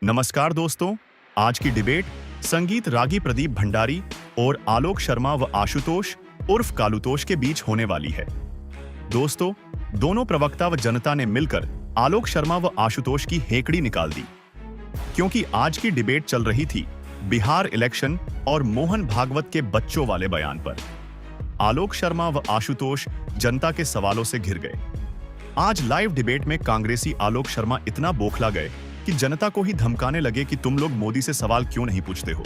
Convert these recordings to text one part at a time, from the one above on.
नमस्कार दोस्तों, आज की डिबेट संगीत रागी प्रदीप भंडारी और आलोक शर्मा व आशुतोष उर्फ कालुतोष के बीच होने वाली है। दोस्तों, दोनों प्रवक्ता व जनता ने मिलकर आलोक शर्मा व आशुतोष की हेकड़ी निकाल दी, क्योंकि आज की डिबेट चल रही थी बिहार इलेक्शन और मोहन भागवत के बच्चों वाले बयान पर। आलोक शर्मा व आशुतोष जनता के सवालों से घिर गए। आज लाइव डिबेट में कांग्रेसी आलोक शर्मा इतना बौखला गए कि जनता को ही धमकाने लगे कि तुम लोग मोदी से सवाल क्यों नहीं पूछते हो।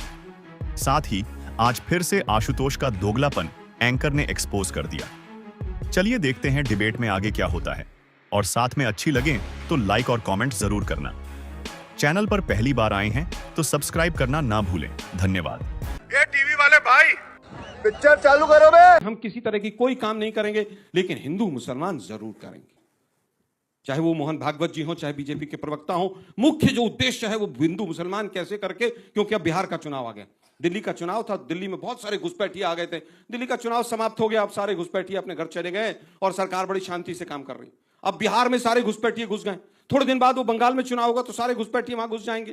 साथ ही आज फिर से आशुतोष का दोगलापन एंकर ने एक्सपोज कर दिया। चलिए देखते हैं डिबेट में आगे क्या होता है, और साथ में अच्छी लगे तो लाइक और कमेंट जरूर करना। चैनल पर पहली बार आए हैं तो सब्सक्राइब करना ना भूलें। धन्यवाद। ये टीवी वाले भाई पिक्चर चालू करो बे। हम किसी तरह की कोई काम नहीं करेंगे, लेकिन हिंदू मुसलमान जरूर करेंगे, चाहे वो मोहन भागवत जी हो, चाहे बीजेपी के प्रवक्ता हो। मुख्य जो उद्देश्य है वो हिंदू मुसलमान कैसे करके, क्योंकि अब बिहार का चुनाव आ गया, दिल्ली का चुनाव था, दिल्ली में बहुत सारे घुसपैठिए आ गए थे, दिल्ली का चुनाव समाप्त हो गया, अब सारे घुसपैठिए अपने घर चले गए और सरकार बड़ी शांति से काम कर रही। अब बिहार में सारे घुसपैठिए घुस गए, थोड़े दिन बाद वो बंगाल में चुनाव होगा तो सारे घुसपैठिए वहां घुस जाएंगे।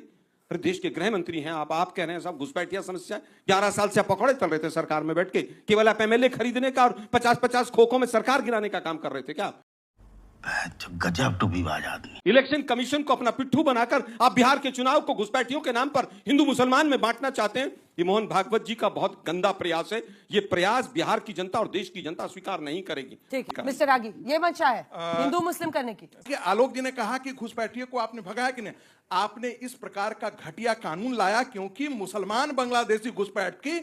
अरे देश के गृह मंत्री हैं आप कह रहे हैं सब घुसपैठिया समस्या। 11 साल से पकौड़े तल रहे थे सरकार में बैठ के, केवल आप एमएलए खरीदने का और 50-50 खोखों में सरकार गिराने का काम कर रहे थे क्या? गजब टूबीबाज आदमी। इलेक्शन कमीशन को अपना पिट्ठू बनाकर आप बिहार के चुनाव को घुसपैठियों के नाम पर हिंदू मुसलमान में बांटना चाहते हैं। ये मोहन भागवत जी का बहुत गंदा प्रयास है। ये प्रयास बिहार की जनता और देश की जनता स्वीकार नहीं करेगी। ठीक है मिस्टर रागी, ये मंशा है हिंदू मुस्लिम करने की। कि आलोक जी ने कहा कि घुसपैठियों को आपने भगाया कि नहीं। आपने इस प्रकार का घटिया कानून लाया क्योंकि मुसलमान बांग्लादेशी घुसपैठ की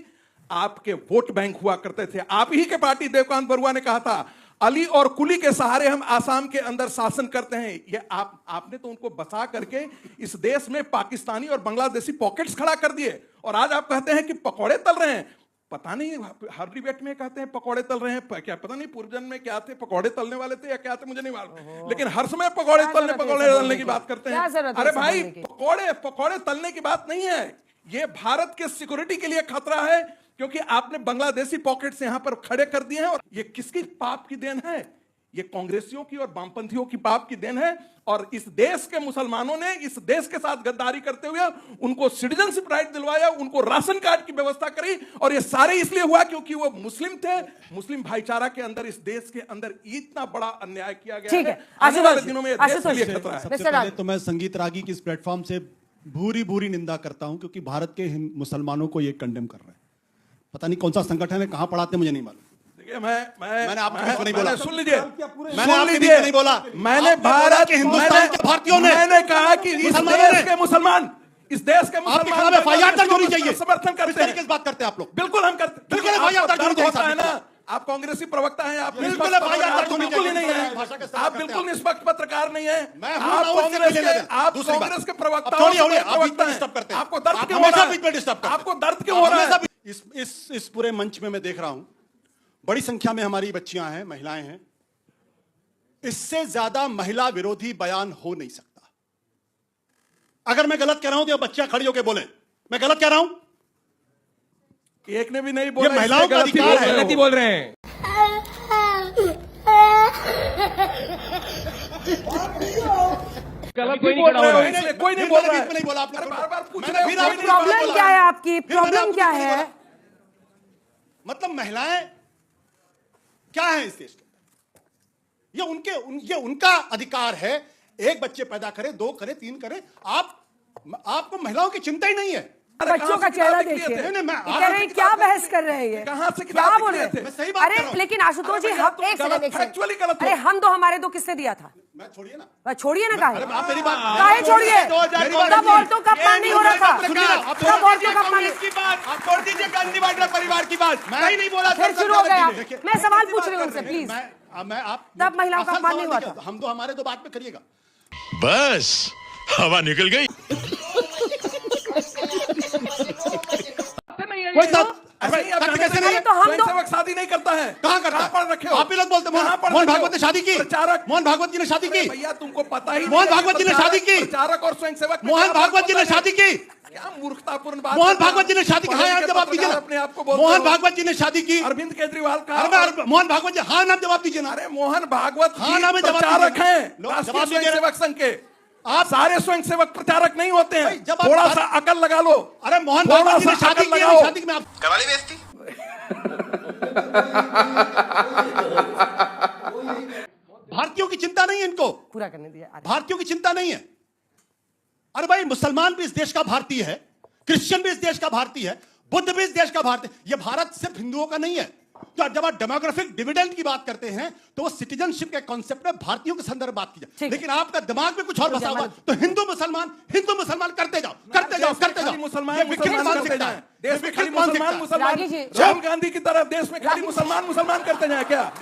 आपके वोट बैंक हुआ करते थे। आप ही के पार्टी देवकांत बरुआ ने कहा था अली और कुली के सहारे हम आसाम के अंदर शासन करते हैं। ये आपने तो उनको बसा करके इस देश में पाकिस्तानी और बांग्लादेशी पॉकेट्स खड़ा कर दिए, और आज आप कहते हैं कि पकौड़े तल रहे हैं। पता नहीं हर डिबेट में कहते हैं पकौड़े तल रहे हैं, क्या पता नहीं पूर्वजन्म में क्या थे, पकौड़े तलने वाले थे या क्या थे, मुझे नहीं मालूम, लेकिन हर समय पकौड़े तलने की बात करते हैं। अरे भाई, पकौड़े तलने की बात नहीं है, ये भारत के सिक्योरिटी के लिए खतरा है, क्योंकि आपने बांग्लादेशी पॉकेट्स यहां पर खड़े कर दिए हैं। और ये किसकी पाप की देन है? ये कांग्रेसियों की और वामपंथियों की पाप की देन है। और इस देश के मुसलमानों ने इस देश के साथ गद्दारी करते हुए उनको सिटीजनशिप राइट दिलवाया, उनको राशन कार्ड की व्यवस्था करी, और ये सारे इसलिए हुआ क्योंकि वो मुस्लिम थे। मुस्लिम भाईचारा के अंदर इस देश के अंदर इतना बड़ा अन्याय किया गया है। आने वाले दिनों में देश के लिए खतरा है। सबसे पहले तो मैं संगीत रागी की इस प्लेटफॉर्म से भूरी निंदा करता हूं, क्योंकि भारत के मुसलमानों को ये कंडेम कर रहे हैं। पता नहीं कौन सा संगठन है, कहां पढ़ाते मुझे नहीं मालूम। देखिए मैंने आपको नहीं बोला। सुन लीजिए, मैंने आपके बीच में नहीं बोला। मैंने भारत के हिंदुस्तान के भारतीयों ने मैंने कहा कि इस देश के मुसलमान आपके खिलाफ एफआईआर दर्ज होनी चाहिए। समर्थन करते हैं। किस बात करते हैं आप लोग? बिल्कुल हम करते हैं। बिल्कुल एफआईआर दर्ज होनी चाहिए ना। आप कांग्रेसी प्रवक्ता हैं, आप बिल्कुल एफआईआर दर्ज होनी बिल्कुल ही नहीं है। आप बिल्कुल निष्पक्ष पत्रकार नहीं है। आप कांग्रेस के प्रवक्ता हैं। आपको दर्द क्यों हो रहा है? आपको दर्द क्यों हो रहा है? इस पूरे मंच में मैं देख रहा हूं बड़ी संख्या में हमारी बच्चियां हैं, महिलाएं हैं। इससे ज्यादा महिला विरोधी बयान हो नहीं सकता। अगर मैं गलत कह रहा हूं तो बच्चियां खड़ी होकर बोले मैं गलत कह रहा हूं। एक ने भी नहीं बोला। ये महिलाओं का अधिकार है। गलती बोल रहे हैं। गलत कोई नहीं बोल रहा है। कोई नहीं बोल रहा है। नहीं बोला आपने। बार-बार पूछ रहे हो। प्रॉब्लम क्या है आपकी? प्रॉब्लम क्या है? मतलब महिलाएं क्या है इस देश के? ये उनका अधिकार है। एक बच्चे पैदा करे, 2 करे, 3 करे। आपको महिलाओं की चिंता ही नहीं है। बच्चों का चेहरा देखिए। कह रहे हैं क्या बहस कर रहे हैं ये? कहां से क्या बोल रहे थे? थे? सही बात कर रहा हूं। लेकिन आशुतोष जी हम एक सेकंड, अरे हम तो हमारे 2 किससे दिया था? मैं छोड़िए ना। छोड़िए ना। काहे आप मेरी बात काहे छोड़िए? तब औरतों का अपमान नहीं हो रहा था। तब औरतों का अपमान की बात आप छोड़ दीजिए। गांधी वाड्रा परिवार की बात मैं नहीं बोला। फिर शुरू हो गया। मैं सवाल पूछ रही हूँ उनसे, प्लीज। आप तब महिलाओं का अपमान नहीं हुआ था। हम तो हमारे तो बात पे करिएगा। बस हवा निकल गई। कोई कैसे नहीं? तो हम स्वयंसेवक शादी नहीं करता है। कहां करता है? पढ़ रखे हो? आप ही लोग बोलते मोहन भागवत ने शादी की। मोहन भागवत जी ने शादी की। भैया तुमको पता ही। मोहन भागवत जी ने शादी की। प्रचारक और स्वयंसेवक। मोहन भागवत जी ने शादी की। क्या मूर्खतापूर्ण बात। मोहन भागवत जी ने शादी की। हाँ, जवाब दीजिए ना। अपने आप को मोहन भागवत जी ने शादी की। अरविंद केजरीवाल का। मोहन भागवत जी, हाँ नाम जवाब दीजिए ना। अरे मोहन भागवत हाँ नाम प्रचारक हैं राष्ट्रीय स्वयंसेवक संघ के। आप सारे स्वयंसेवक प्रचारक नहीं होते हैं। भाई, जब आप थोड़ा बात- सा अकल लगा लो। अरे मोहन थोड़ा भागवत जी ने सा शादी अकल की है, लगाओ। शादी में आप करवा ली बेइज्जती। भारतीयों की चिंता नहीं है इनको, पूरा करने दिया। भारतीयों की चिंता नहीं है। अरे भाई, मुसलमान भी इस देश का भारतीय है, क्रिश्चियन भी इस देश का भारतीय है, बुद्ध भी इस देश का भारतीय। ये भारत सिर्फ हिंदुओं का नहीं है। तो जब आप डेमोग्राफिक डिविडेंड की बात करते हैं तो वो सिटीजनशिप के कॉन्सेप्ट में भारतीयों के संदर्भ बात की जाए, ठीक। लेकिन आपका दिमाग में कुछ और बसा हुआ। तो हिंदू मुसलमान करते जाओ, करते जाओ, करते जाओ। मुसलमान ये विकृत मुसलमान करते मानसिकता जाएं। है। देश में खाली विकृत मानसिकता है। मुसलमान रागी जी। राहुल गांधी की तरह देश में खाली मुसलमान करते जाए क्या?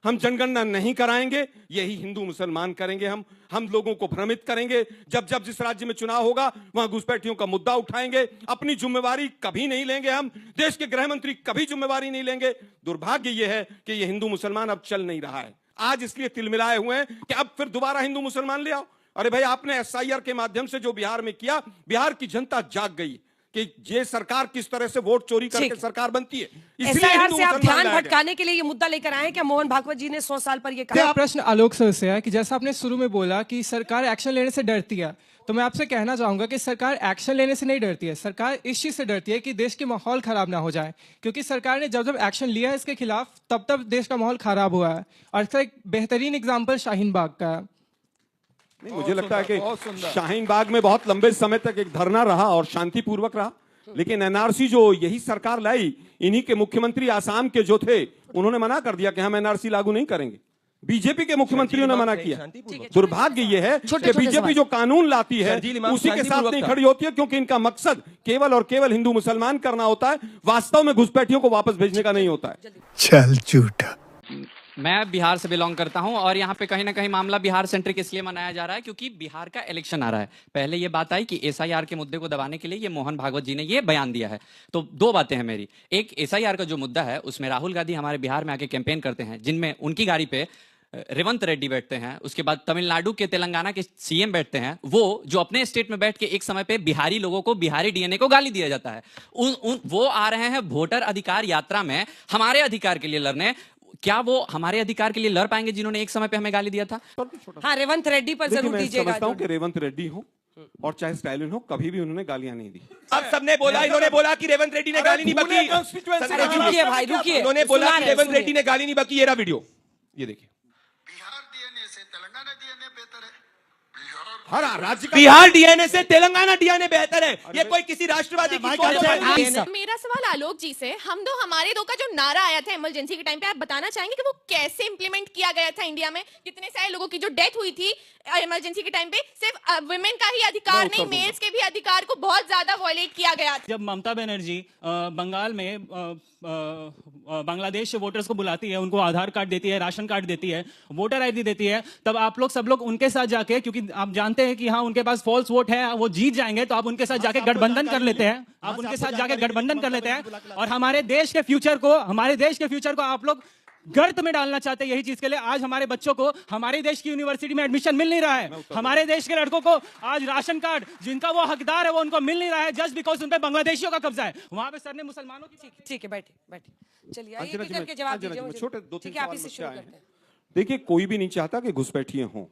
हम जनगणना नहीं कराएंगे, यही हिंदू मुसलमान करेंगे। हम लोगों को भ्रमित करेंगे। जब जब जिस राज्य में चुनाव होगा वहां घुसपैठियों का मुद्दा उठाएंगे। अपनी जिम्मेवारी कभी नहीं लेंगे। हम देश के गृह मंत्री कभी जिम्मेवारी नहीं लेंगे। दुर्भाग्य यह है कि यह हिंदू मुसलमान अब चल नहीं रहा है। आज इसलिए तिलमिलाए हुए हैं कि अब फिर दोबारा हिंदू मुसलमान ले आओ। अरे भाई, आपने SIR के माध्यम से जो बिहार में किया, बिहार की जनता जाग गई कि ये सरकार किस तरह से वोट चोरी करके सरकार बनती है। इसलिए SIR हिंदू से आप मुसलमान ध्यान लाया गया। भटकाने के लिए ये मुद्दा लेकर आए हैं क्या? मोहन भागवत जी ने 100 साल पर ये मेरा कहा। प्रश्न आलोक सर से है कि जैसा आपने शुरू में बोला कि सरकार एक्शन लेने से डरती है, तो मैं आपसे कहना चाहूंगा कि सरकार एक्शन लेने से नहीं डरती है। सरकार इस चीज से डरती है कि देश के माहौल खराब ना हो जाए, क्योंकि सरकार ने जब जब एक्शन लिया है इसके खिलाफ तब तब देश का माहौल खराब हुआ है। और इसका एक बेहतरीन एग्जाम्पल शाहीन बाग का है। नहीं, मुझे लगता है कि शाहीन बाग में बहुत लंबे समय तक एक धरना रहा और शांतिपूर्वक रहा, लेकिन NRC जो यही सरकार लाई, इन्हीं के मुख्यमंत्री आसाम के जो थे, उन्होंने मना कर दिया कि हम NRC लागू नहीं करेंगे। बीजेपी के मुख्यमंत्रियों ने मना किया। दुर्भाग्य यह है कि बीजेपी जो कानून लाती है उसी के साथ नहीं खड़ी होती है, क्योंकि इनका मकसद केवल और केवल हिंदू मुसलमान करना होता है, वास्तव में घुसपैठियों को वापस भेजने का नहीं होता है। चल झूठा। मैं बिहार से बिलोंग करता हूं और यहाँ पे कहीं ना कहीं मामला बिहार सेंट्रिक इसलिए मनाया जा रहा है क्योंकि बिहार का इलेक्शन आ रहा है। पहले ये बात आई कि SIR के मुद्दे को दबाने के लिए ये मोहन भागवत जी ने ये बयान दिया है। तो दो बातें हैं मेरी। एक, SIR का जो मुद्दा है उसमें राहुल गांधी हमारे बिहार में आके कैंपेन करते हैं, जिनमें उनकी गाड़ी पे रेवंत रेड्डी बैठते हैं, उसके बाद तमिलनाडु के तेलंगाना के CM बैठते हैं, वो जो अपने स्टेट में बैठ के एक समय पे बिहारी लोगों को बिहारी DNA को गाली दिया जाता है। वो आ रहे हैं वोटर अधिकार यात्रा में हमारे अधिकार के लिए लड़ने। क्या वो हमारे अधिकार के लिए लड़ पाएंगे जिन्होंने एक समय पे हमें गाली दिया था? हाँ, रेवंत रेड्डी पर जरूर दीजिएगा। मैं समझता हूं कि रेवंत रेड्डी हो और चाहे स्टालिन हो, कभी भी उन्होंने गालियां नहीं दी। अब सबने बोला, इन्होंने बोला कि रेवंत रेड्डी ने गाली नहीं बकी। रुकिए भाई, रुकिए। उन्होंने बोला कि रेवंत रेड्डी ने गाली नहीं बकी। ये रहा वीडियो, ये देखिए। हर राज्य का बिहार DNA से तेलंगाना DNA बेहतर है। ये कोई किसी राष्ट्रवादी की मेरा सवाल आलोक जी से, हम दो हमारे दो का जो नारा आया था इमरजेंसी के टाइम पे, आप बताना चाहेंगे कि वो कैसे इंप्लीमेंट किया गया था इंडिया में? कितने सारे लोगों की जो डेथ हुई थी इमरजेंसी के टाइम पे, सिर्फ वुमेन का ही अधिकार नहीं, मेल्स के भी अधिकार को बहुत ज्यादा वायलेट किया गया था। जब ममता बनर्जी बंगाल में बांग्लादेश से वोटर्स को बुलाती है, उनको आधार कार्ड देती है, राशन कार्ड देती है, वोटर ID देती है, तब आप लोग सब लोग उनके साथ जाके, क्योंकि आप जानते हैं कि हाँ उनके पास फॉल्स वोट है, वो जीत जाएंगे, तो आप उनके साथ जाके गठबंधन कर लेते हैं। आप उनके साथ जाके गठबंधन कर लेते हैं और हमारे देश के फ्यूचर को आप लोग गर्त में डालना चाहते हैं। यही चीज के लिए आज हमारे बच्चों को हमारे देश की यूनिवर्सिटी में एडमिशन मिल नहीं रहा है। हमारे देश के लड़कों को आज राशन कार्ड जिनका वो हकदार है वो उनको मिल नहीं रहा है, जस्ट बिकॉज उन पे बांग्लादेशियों का कब्जा है। वहां पे सर ने मुसलमानों की। ठीक है, बैठे। चलिए आइए करके जवाब दीजिए। छोटे 2-3 ठीक है, आप इससे सवाल शुरू मुझसे आए करते हैं। हैं। देखिए, कोई भी नहीं चाहता कि घुसपैठिए हों।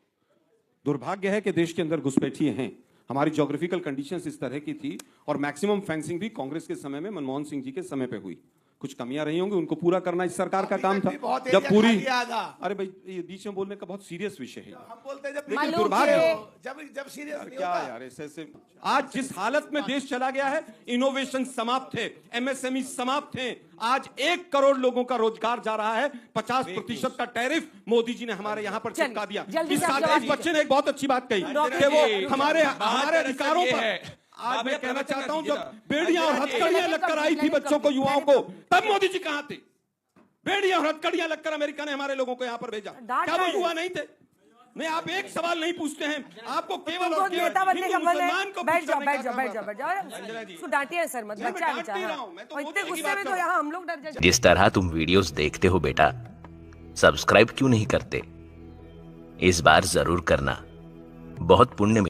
दुर्भाग्य है कि देश के अंदर घुसपैठिए हैं। हमारी ज्योग्राफिकल कंडीशंस इस तरह की थी और मैक्सिमम फेंसिंग भी कांग्रेस के समय में, मनमोहन सिंह जी के समय पे हुई। कुछ कमियां रही होंगी, उनको पूरा करना इस सरकार का काम था। जब पूरी, अरे भाई ये बीच में बोलने का बहुत सीरियस विषय है। हम बोलते हैं लेकिन दुर्भाग्य, जब सीरियस क्या यार ऐसे आज जिस हालत में देश चला गया है, इनोवेशन समाप्त थे, MSME समाप्त थे। आज 1 करोड़ लोगों का रोजगार जा रहा है। 50% का टैरिफ मोदी जी ने हमारे यहाँ पर चिपका दिया। इस साथ एक बच्चे ने एक बहुत अच्छी बात कही कि वो हमारे अधिकारों पर। आज मैं कहना चाहता हूं, जब बेड़ियां और हथकड़ियां लगकर आई थी बच्चों को, युवाओं को, तब मोदी जी कहां थे? बेड़ियां और हथकड़ियां लगकर अमेरिका ने हमारे लोगों को यहां पर भेजा। क्या वो युवा नहीं थे? नहीं, आप एक सवाल नहीं पूछते हैं, आपको केवल और केवल मुसलमान को। बैठ जाओ। उसको डांटिए सर, मत। बच्चा इतने गुस्से में तो यहाँ हम लोग डर जाते। जिस तरह तुम वीडियोस देखते हो बेटा, सब्सक्राइब क्यों नहीं करते? इस बार जरूर करना, बहुत पुण्य